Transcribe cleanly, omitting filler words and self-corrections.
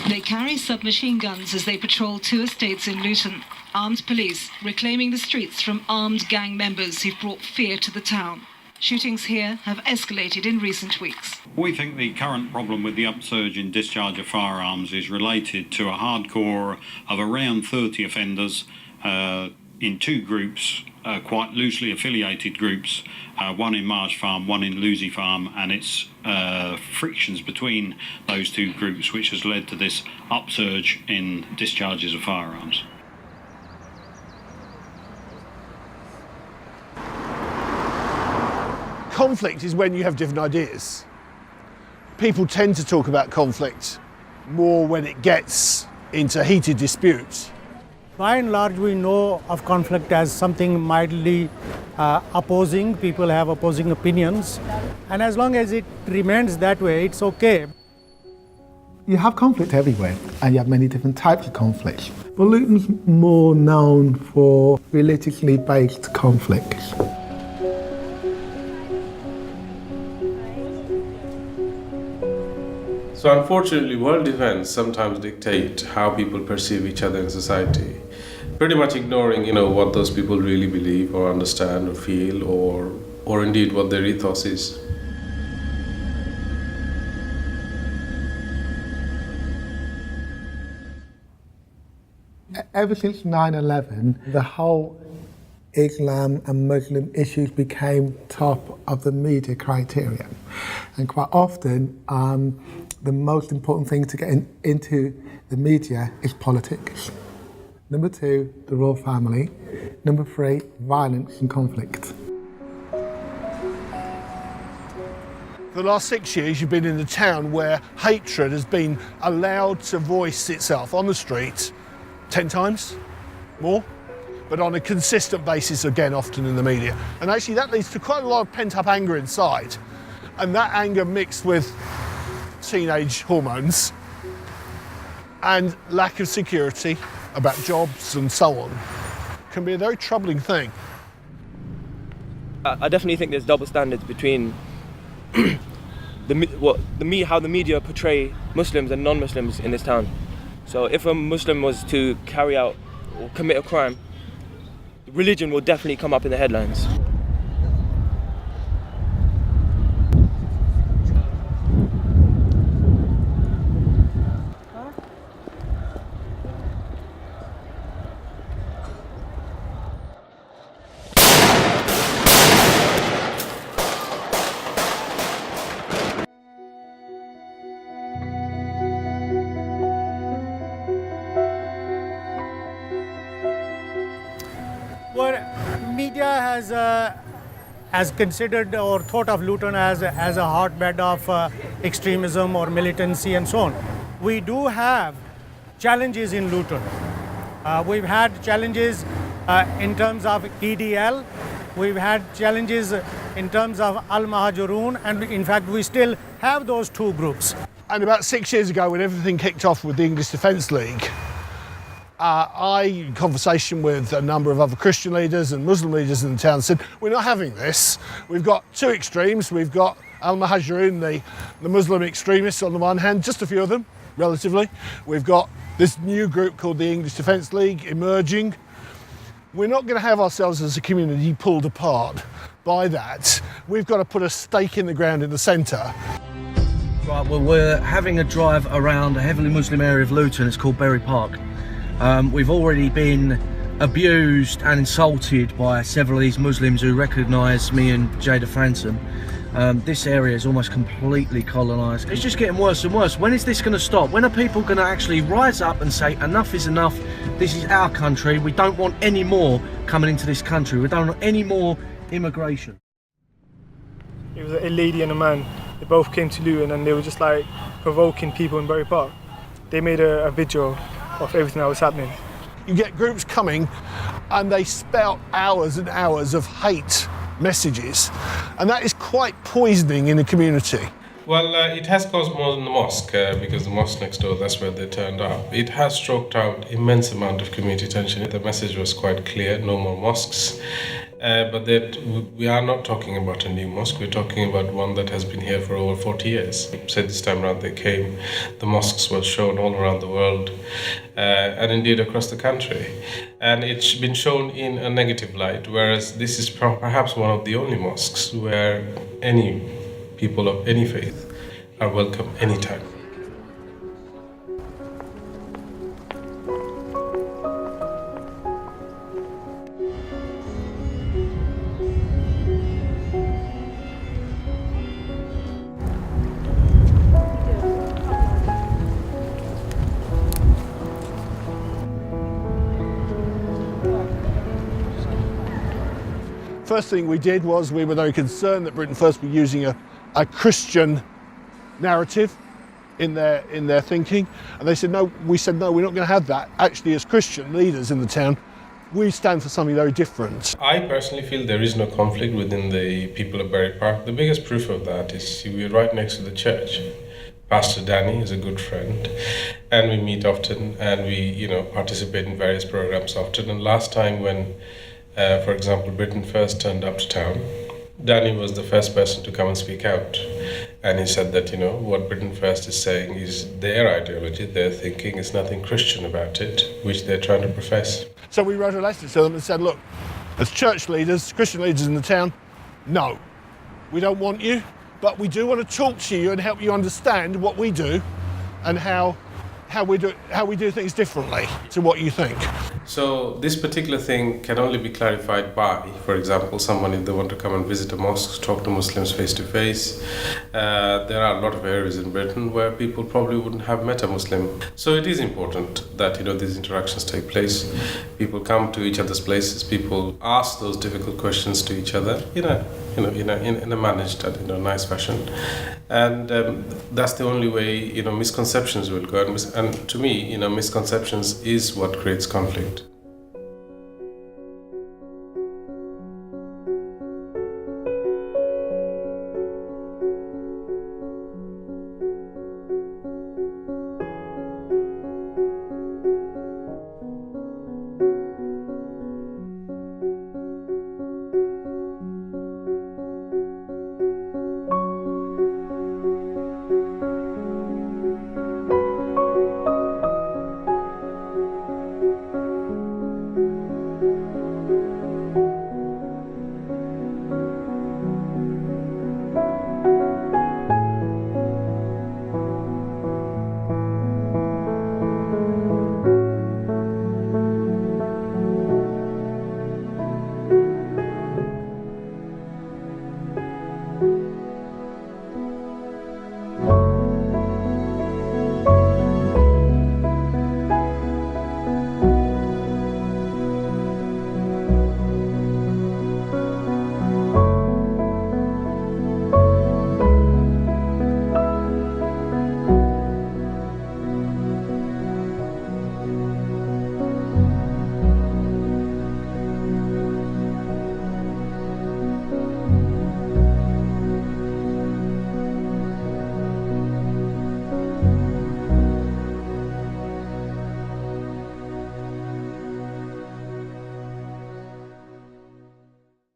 They carry submachine guns as they patrol 2 estates in Luton. Armed police reclaiming the streets from armed gang members who've brought fear to the town. Shootings here have escalated in recent weeks. We think the current problem with the upsurge in discharge of firearms is related to a hardcore of around 30 offenders in 2 groups, quite loosely affiliated groups, one in Marsh Farm, one in Lucy Farm, and it's frictions between those 2 groups which has led to this upsurge in discharges of firearms. Conflict is when you have different ideas. People tend to talk about conflict more when it gets into heated disputes. By and large, we know of conflict as something mildly opposing. People have opposing opinions. And as long as it remains that way, it's okay. You have conflict everywhere, and you have many different types of conflict. But Luton's more known for religiously based conflicts. So unfortunately, world events sometimes dictate how people perceive each other in society, pretty much ignoring, what those people really believe or understand or feel or indeed what their ethos is. Ever since 9/11, the whole Islam and Muslim issues became top of the media criteria. And quite often, the most important thing to get into the media is politics. Number 2, the royal family. Number 3, violence and conflict. For the last 6 years, you've been in a town where hatred has been allowed to voice itself on the street 10 times more, but on a consistent basis, again, often in the media. And actually that leads to quite a lot of pent-up anger inside. And that anger mixed with teenage hormones and lack of security about jobs and so on can be a very troubling thing. I definitely think there's double standards between how the media portray Muslims and non-Muslims in this town. So if a Muslim was to carry out or commit a crime, religion will definitely come up in the headlines. Well, media has considered or thought of Luton as a hotbed of extremism or militancy and so on. We do have challenges in Luton. We've had challenges in terms of EDL. We've had challenges in terms of Al-Muhajirun, and in fact we still have those 2 groups. And about 6 years ago, when everything kicked off with the English Defence League, in conversation with a number of other Christian leaders and Muslim leaders in the town, said, we're not having this. We've got 2 extremes. We've got Al-Muhajirun, the Muslim extremists on the one hand, just a few of them, relatively. We've got this new group called the English Defence League emerging. We're not going to have ourselves as a community pulled apart by that. We've got to put a stake in the ground in the centre. Right, well, we're having a drive around a heavily Muslim area of Luton. It's called Berry Park. We've already been abused and insulted by several of these Muslims who recognise me and Jada Franson. This area is almost completely colonised. It's just getting worse and worse. When is this going to stop? When are people going to actually rise up and say enough is enough? This is our country. We don't want any more coming into this country. We don't want any more immigration. It was a lady and a man. They both came to Luton and they were just like provoking people in Berry Park. They made a video of everything that was happening. You get groups coming and they spout hours and hours of hate messages, and that is quite poisoning in a community. Well, it has caused more than the mosque, because the mosque next door, that's where they turned up. It has stroked out immense amount of community tension. The message was quite clear, no more mosques. but that we are not talking about a new mosque. We're talking about one that has been here for over 40 years. So this time around they came, the mosques were shown all around the world, and indeed across the country. And it's been shown in a negative light, whereas this is perhaps one of the only mosques where any people of any faith are welcome anytime. First thing we did was we were very concerned that Britain First were using a Christian narrative in their thinking, and they said no. We said no, we're not going to have that. Actually, as Christian leaders in the town, we stand for something very different. I personally feel there is no conflict within the people of Berry Park. The biggest proof of that is we're right next to the church. Pastor Danny is a good friend, and we meet often, and we participate in various programs often. And last time when for example, Britain First turned up to town, Danny was the first person to come and speak out. And he said that, what Britain First is saying is their ideology, their thinking, is nothing Christian about it, which they're trying to profess. So we wrote a letter to them and said, look, as church leaders, Christian leaders in the town, no, we don't want you, but we do want to talk to you and help you understand what we do and how we do things differently to what you think. So this particular thing can only be clarified by, for example, someone if they want to come and visit a mosque, talk to Muslims face to face. There are a lot of areas in Britain where people probably wouldn't have met a Muslim. So it is important that these interactions take place. People come to each other's places. People ask those difficult questions to each other, in a managed and nice fashion. And that's the only way misconceptions will go. And to me, misconceptions is what creates conflict.